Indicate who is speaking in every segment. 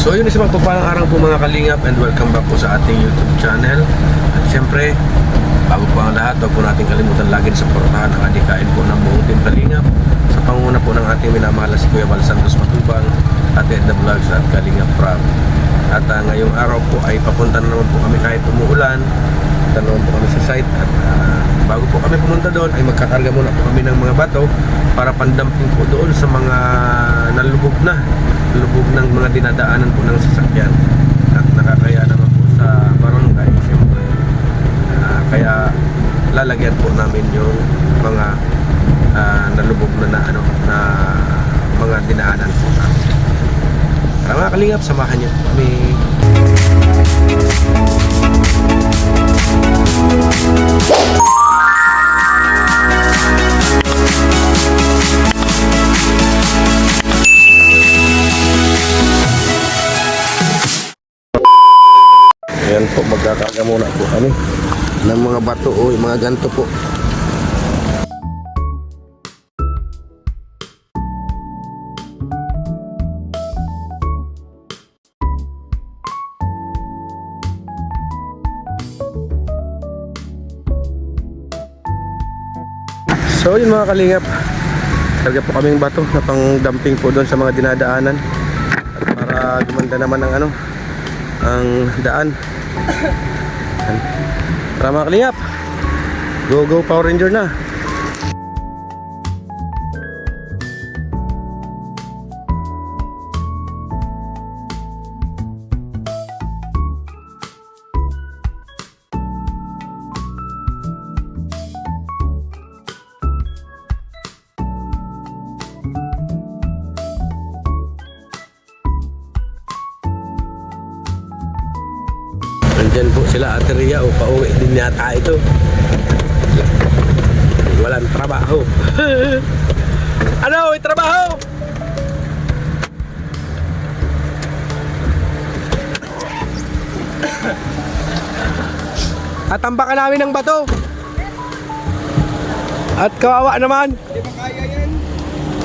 Speaker 1: So yun, isang pagpapalang araw po mga kalingap, and welcome back po sa ating YouTube channel. At syempre, bago po ang lahat, huwag po natin kalimutan lagi suportahan ang adikain po ng buong team Kalingap sa pangunguna po ng ating minamahal si Kuya Val Santos Matubang, Ate Edna Vlogs at Kalingap Prab. At ngayong araw po ay papunta na naman po kami kahit umuulan. Punta naman po kami sa site at bago po kami pumunta doon ay magkakarga muna po kami ng mga bato para pandamping po doon sa mga nalubog ng mga dinadaanan po ng sasakyan at nakakaya naman po sa barangay siyempre. Kaya lalagyan po namin yung mga nalubog na mga dinaanan po namin. Para mga kalingap, samahan niyo kami. Ayan po, magkakaga muna po kami ng mga bato o mga ganto po. So yun mga kalingap, karga po kaming bato na pang dumping po doon sa mga dinadaanan at para gumanda naman ang daan. Tara mga kalingap, go Power Ranger na. Nandyan po sila Ate Ria o pauwi din yata ito. Walang trabaho. Ano? May trabaho? At tambakan namin ng bato. At kawawa naman.
Speaker 2: Di ba kaya yan?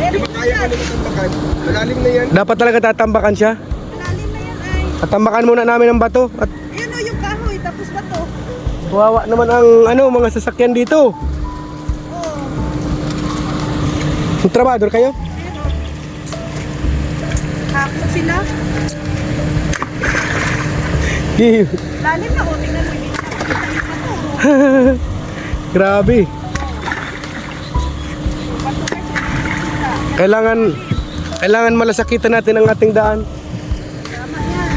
Speaker 2: Di ba kaya ka nito tambakan? Malalim na yan.
Speaker 1: Dapat talaga tatambakan siya.
Speaker 3: Malalim na yan ay.
Speaker 1: At tambakan muna namin ng bato. At
Speaker 3: Ayun o yung kahoy, tapos ba to?
Speaker 1: kawawa naman ang mga sasakyan dito.
Speaker 3: Oh.
Speaker 1: Trabador kayo?
Speaker 3: Ayun o. Hapon sila. Lalim na o, tingnan mo yung bato.
Speaker 1: Grabe.
Speaker 3: Bato kasi.
Speaker 1: Kailangan malasakitan natin ang ating daan.
Speaker 3: Tama yan.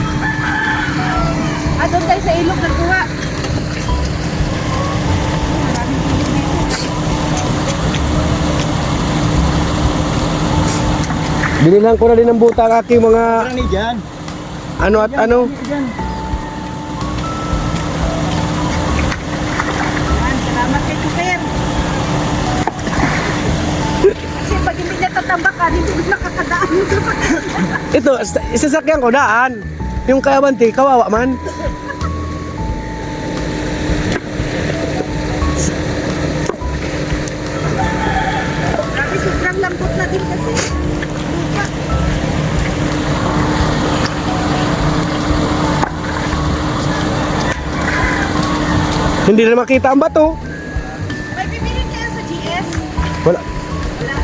Speaker 3: Doon tayo sa ilog nagkuha. Maraming ilog dito.
Speaker 1: Binilhan ko na din ng buta ang aking mga
Speaker 2: Ano dyan?
Speaker 1: ano at ano.
Speaker 2: Dyan.
Speaker 3: Yan, salamat kay Kuker. Kasi pag hindi niya tatambakan, hindi nakakadaan yung sasakyan.
Speaker 1: Ito, isasakyan ko daan. Yung kayabanti, kawawa man.
Speaker 3: Grabe, sobrang lambot na din kasi. Lupa.
Speaker 1: Hindi na makita ang bato.
Speaker 3: May bibili kayo sa GS?
Speaker 1: Wala.
Speaker 3: Wala.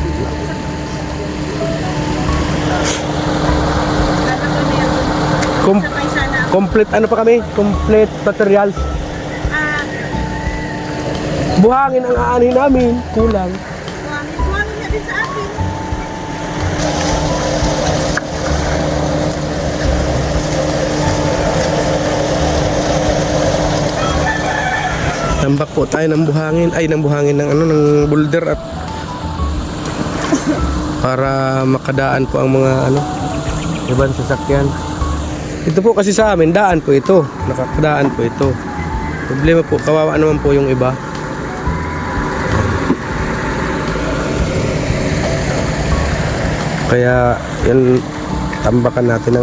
Speaker 3: Lalagyan na yan.
Speaker 1: Com-
Speaker 3: Sabay sana.
Speaker 1: complete ano pa kami? Complete materials.
Speaker 3: Ah,
Speaker 1: Buhangin ang aanin namin. Kulang.
Speaker 3: buhangin na din sa akin.
Speaker 1: Tambak po tayo ng buhangin. Ay, ng buhangin ng ng boulder at para makadaan po ang mga ibang sasakyan. Ito po kasi sa amin, daan po ito. Nakakadaan po ito. Problema po, kawawa naman po yung iba. Kaya yan, tambakan natin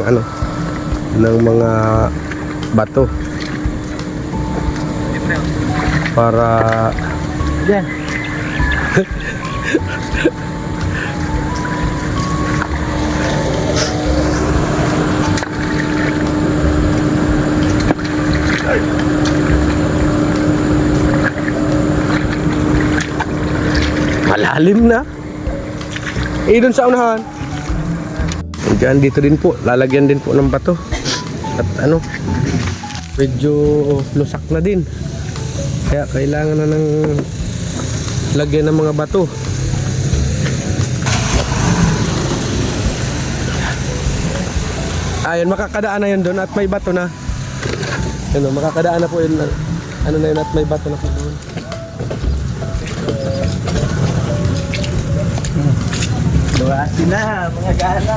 Speaker 1: ng mga bato para
Speaker 2: Dyan.
Speaker 1: Lalim na. Doon sa unahan. Diyan dito din po, lalagyan din po ng bato. At ano, medyo lusak na din. Kaya kailangan na ng lagyan ng mga bato. Ayun, makakadaan na yun doon at may bato na. Ano, makakadaan na po yun. Ano na yun at may bato na po doon.
Speaker 2: Buwasin na, mga gana.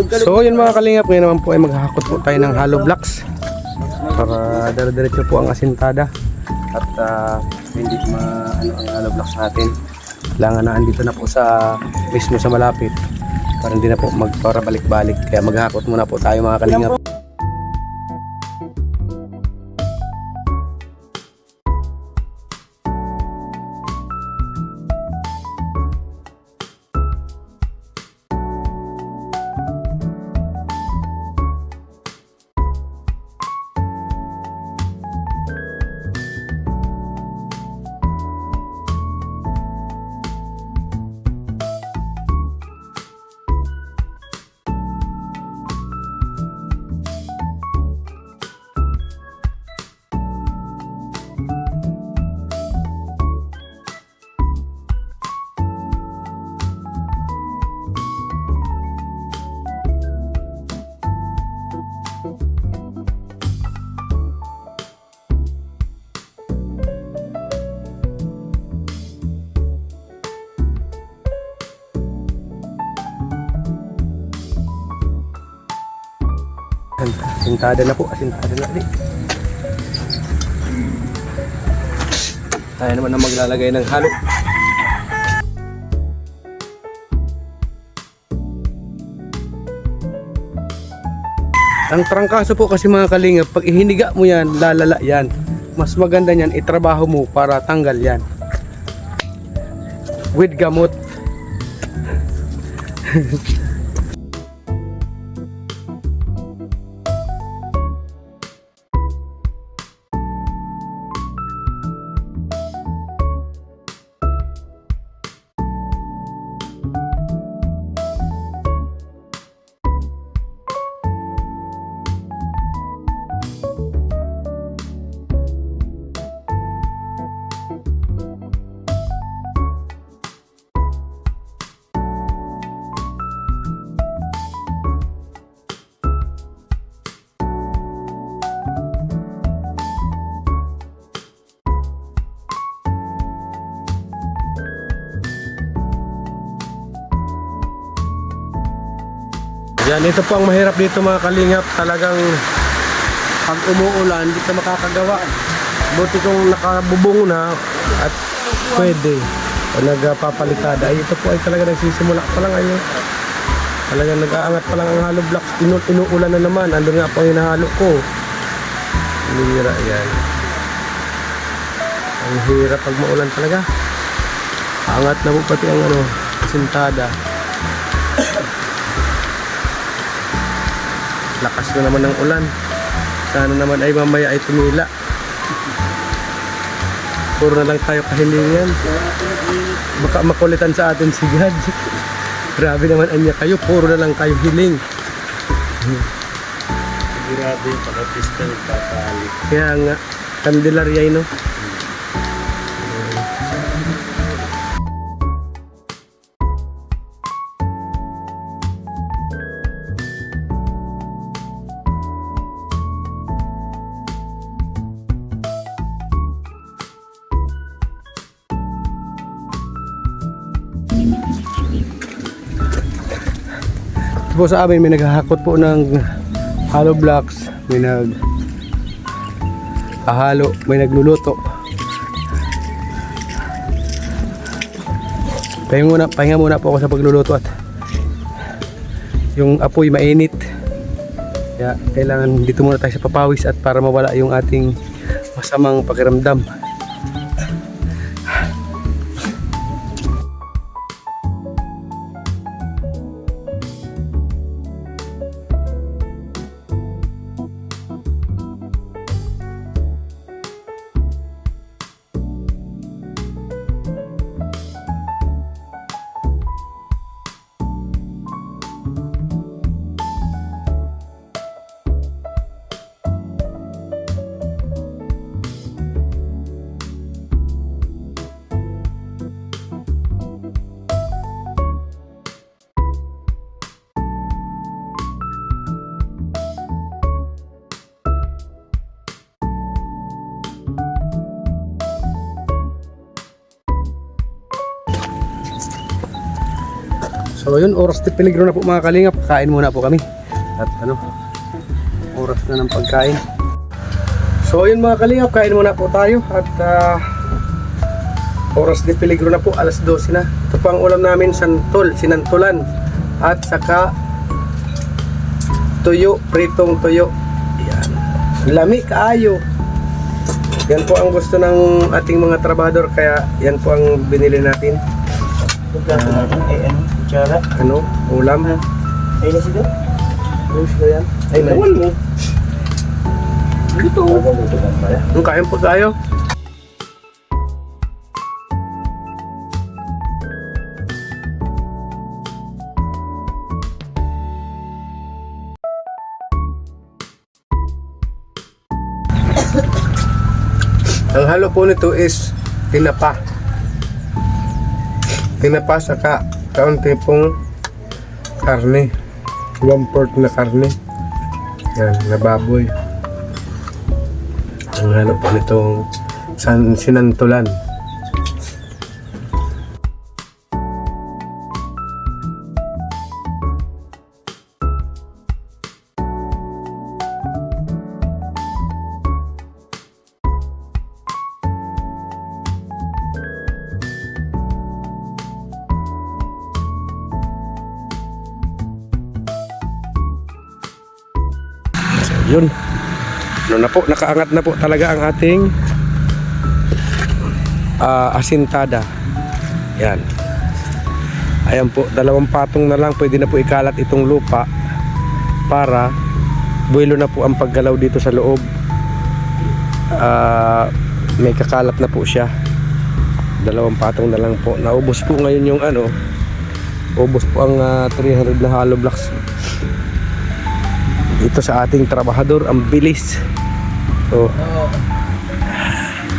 Speaker 1: So yun mga kalingap, ngayon naman po ay maghahakot po tayo ng hollow blocks para dire-diretso po ang asintada at hindi maano ang hollow blocks natin. Kailangan na andito na po sa mismo sa malapit para hindi na po magpara balik-balik, kaya maghahakot muna po tayo mga kalingap. Asintada na po, asintada na ulit. Tayo naman ang maglalagay ng halo. Ang trangkaso po kasi mga kalingap, pag ihiniga mo yan, lalala yan. Mas maganda niyan, itrabaho mo para tanggal yan. With gamot. Yan, ito po ang mahirap dito mga kalingap. Talagang pag umuulan, hindi ka makakagawa. Buti kung nakabubong na at pwede o nagpapalitada. Ay, ito po ay talaga nagsisimula pa lang ayun. Talagang nag-aangat pa lang ang hollow blocks. Inuulan na naman. Andun nga po ang hinahalo ko. Hira yan. Ang hirap pag maulan talaga. Angat na po pati ang sintada. Lakas na naman ng ulan. Sana naman ay mamaya ay tumila. Puro na lang tayo kahilingan. Baka makulitan sa atin si God. Grabe naman anya kayo. Puro na lang kayo hiling.
Speaker 2: Sigurado yung pagkapista nagpapalik.
Speaker 1: Kaya nga, Candelaria no? Po sa amin may naghahakot po ng hollow blocks, may halo, may nagluluto. Pahinga muna po ako sa pagluluto at yung apoy mainit. Kaya kailangan dito muna tayo sa papawis at para mawala yung ating masamang pakiramdam. So yun, oras de peligro na po mga kalingap. Kain muna po kami. At oras na ng pagkain. So yun mga kalingap, kain muna po tayo. At oras de peligro na po, alas 12 na. Ito po ang ulam namin, sinantulan. At saka tuyo, pritong tuyo. Yan. Lami kaayo. Yan po ang gusto ng ating mga trabador. Kaya yan po ang binili natin.
Speaker 2: Kutsara.
Speaker 1: Ulam.
Speaker 2: Ay na sila.
Speaker 1: Ayos na yan.
Speaker 2: Ay naman mo.
Speaker 1: Dito. Kain po tayo. Ang halo po nito is tinapa. Tinapa saka kaunti pong karne. 1/4 na karne. Yan, na baboy. Ang halo po nitong sinantulan. Yun. Na po, nakaangat na po talaga ang ating asintada. Yan. Ayan po, 2 patong na lang pwede na po ikalat itong lupa para buwelo na po ang paggalaw dito sa loob. May kakalat na po siya. 2 patong na lang po. Naubos po ngayon yung ubos po ang 300 na hollow blocks. Ito sa ating trabahador, ang bilis. So,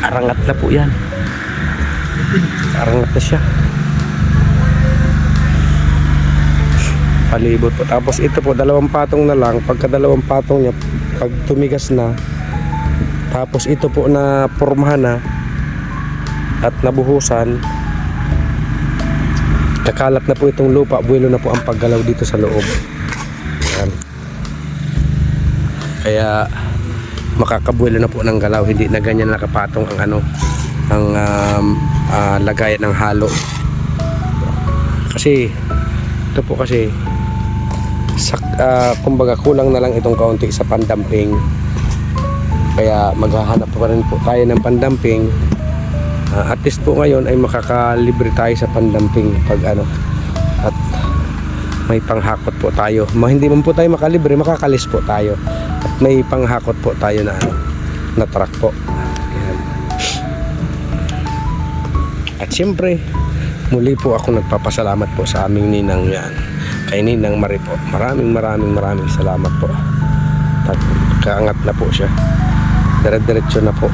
Speaker 1: arangat na po yan. Arangat na siya. Palibot po. Tapos ito po, 2 patong na lang. Pagka 2 patong niya, pag tumigas na, tapos ito po na pormahan na at nabuhusan, kakalat na po itong lupa, buwelo na po ang paggalaw dito sa loob. Yan. Kaya makakabuelo na po ng galaw, hindi na ganyan nakapatong ang lagayan ng halo. Kasi ito po kasi kumbaga kulang na lang itong kaunti sa pandamping. Kaya maghahanap pa rin po tayo ng pandamping. At least po ngayon ay makakalibre tayo sa pandamping pag at may panghakot po tayo. Hindi man po tayo makalibre, makakalis po tayo. At may panghakot po tayo na truck po. Ayan. At siyempre, muli po ako nagpapasalamat po sa aming ninang yan. Kay Ninang Marie po. Maraming salamat po. Kaangat na po siya. Dire-diretso na po.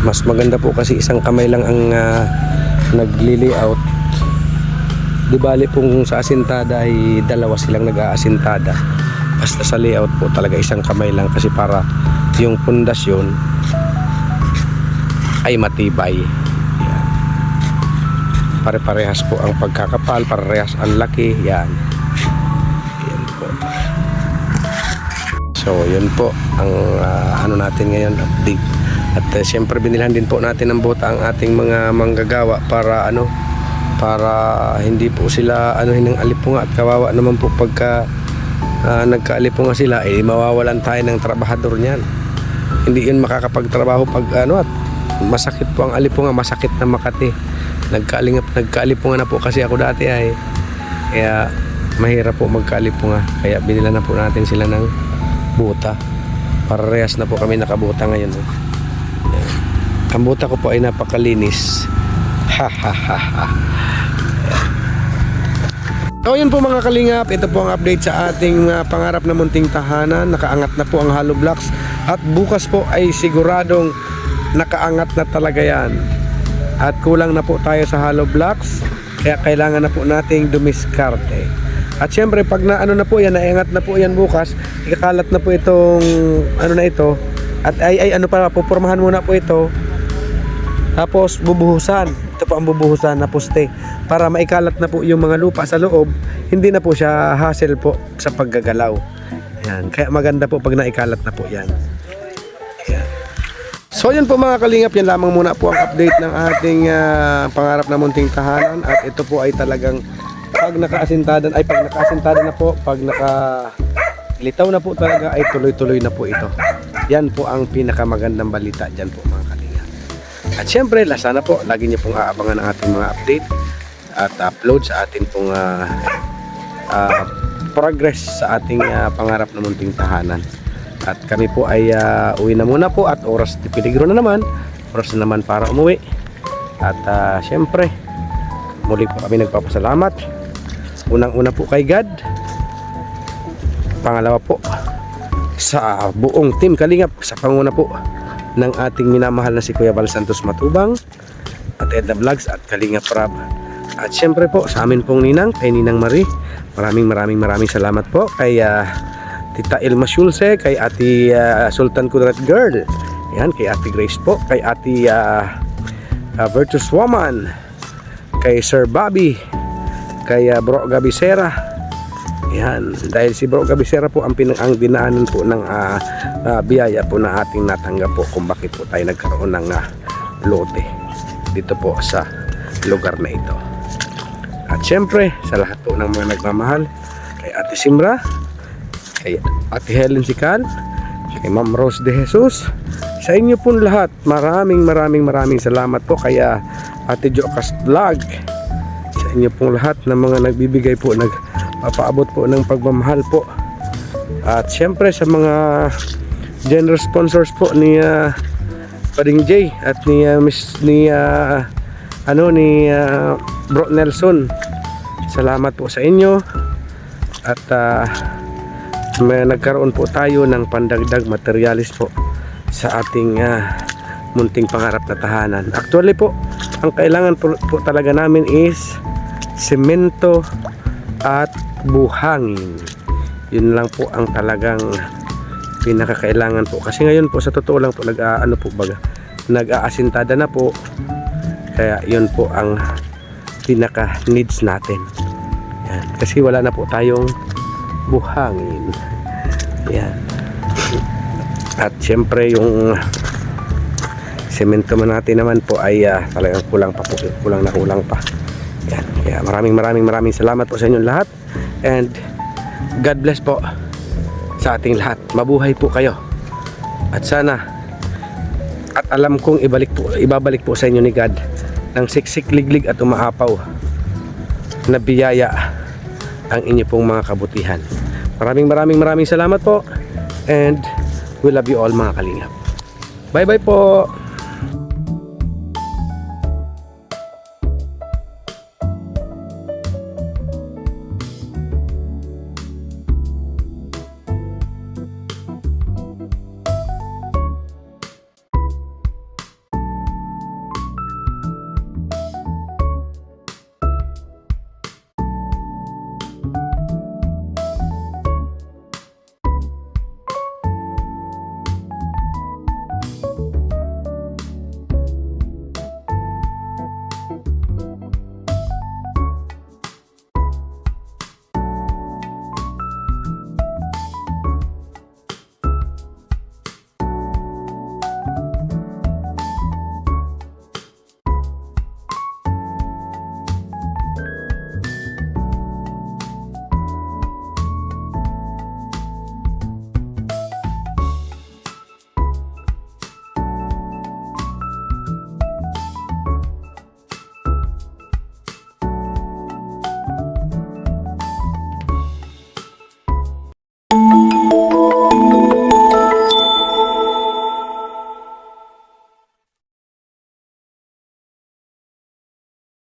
Speaker 1: Mas maganda po kasi isang kamay lang ang nagli-layout. Di bali pong sa asintada ay dalawa silang nag-aasintada. Basta sa layout po talaga isang kamay lang kasi para yung pundasyon ay matibay. Yan. Pare-parehas po ang pagkakapal, parehas ang laki. Yan. Yan po. So yun po ang ano natin ngayon, update. At siyempre binilhan din po natin ng bota ang ating mga manggagawa para hindi po sila ng alipunga, at kawawa naman po pagka nagkaalipunga sila, mawawalan tayo ng trabahador niyan. Hindi yun makakapagtrabaho pag at masakit po ang alipunga, masakit na Makati. Nagkaalipunga na po kasi ako dati ay kaya mahirap po magkaalipunga, kaya binila na po natin sila ng buta. Parehas na po kami nakabuta ngayon. Ang buta ko po ay napakalinis. Ha ha ha ha. So yun po mga kalingap, ito po ang update sa ating pangarap na munting tahanan. Nakaangat na po ang hollow blocks at bukas po ay siguradong nakaangat na talaga yan. At kulang na po tayo sa hollow blocks, kaya kailangan na po nating dumiskarte. At syempre pag na na po yan, naangat na po yan bukas, ikakalat na po itong na ito. At pupormahan muna po ito. Tapos bubuhusan. Ito po ang bubuhusan na poste para maikalat na po yung mga lupa sa loob. Hindi na po siya hassle po sa paggagalaw. Ayan. Kaya maganda po pag naikalat na po yan. Ayan. So yun po mga kalingap, yan lamang muna po ang update ng ating pangarap na munting tahanan. At ito po ay talagang pag nakaasintada na po, pag nakalitaw na po talaga, ay tuloy-tuloy na po ito. Yan po ang pinakamagandang balita dyan po mga kalingap. At syempre, sana po lagi niyo pong aabangan ang ating mga update at upload sa ating pong progress sa ating pangarap na munting tahanan. At kami po ay uwi na muna po at oras de peligro na naman. Oras na naman para umuwi. At syempre, muli po kami nagpapasalamat. Unang-una po kay God. Pangalawa po sa buong team Kalingap, sa panguna po ng ating minamahal na si Kuya Val Santos Matubang at Edna Vlogs at Kalingap Rab. At syempre po sa amin pong ninang, kay Ninang Marie, maraming salamat po. Kay Tita Ilma Shulse, kay Ate Sultan Kudrat Girl, yan, kay Ate Grace po, kay Ate Virtuous Woman, kay Sir Bobby, kay Bro Gabisera. Yan, dahil si Bro Gabisera po ang dinaanan po ng biyaya po na ating natanggap po kung bakit po tayo nagkaroon ng lote dito po sa lugar na ito. At syempre sa lahat po ng mga nagmamahal, kay Ate Simra, kay Ate Helen Sical, kay Ma'am Rose de Jesus, sa inyo po lahat, maraming salamat po. Kaya Ate Jocas Vlog, sa inyo pong lahat ng mga nagbibigay po, nagpapaabot po ng pagmamahal po. At syempre sa mga generous sponsors po ni Pading J at ni Bro Nelson, salamat po sa inyo. At may nagkaroon po tayo ng pandagdag materialis po sa ating munting pangarap na tahanan. Actually po, ang kailangan po talaga namin is semento at buhangin. Yun lang po ang talagang pinakakailangan po. Kasi ngayon po, sa totoo lang po, nag-aasintada na po. Kaya yun po ang pinaka needs natin. Yan. Kasi wala na po tayong buhangin. Yan. At syempre yung semento man natin naman po ay talagang kulang pa po. Kulang pa. Yan. Kaya maraming salamat po sa inyong lahat. And God bless po sa ating lahat. Mabuhay po kayo. At sana, at alam kong ibabalik po sa inyo ni God ng siksik, liglig at umaapaw na biyaya ang inyo pong mga kabutihan. Maraming salamat po. And we love you all mga kalingap. Bye bye po.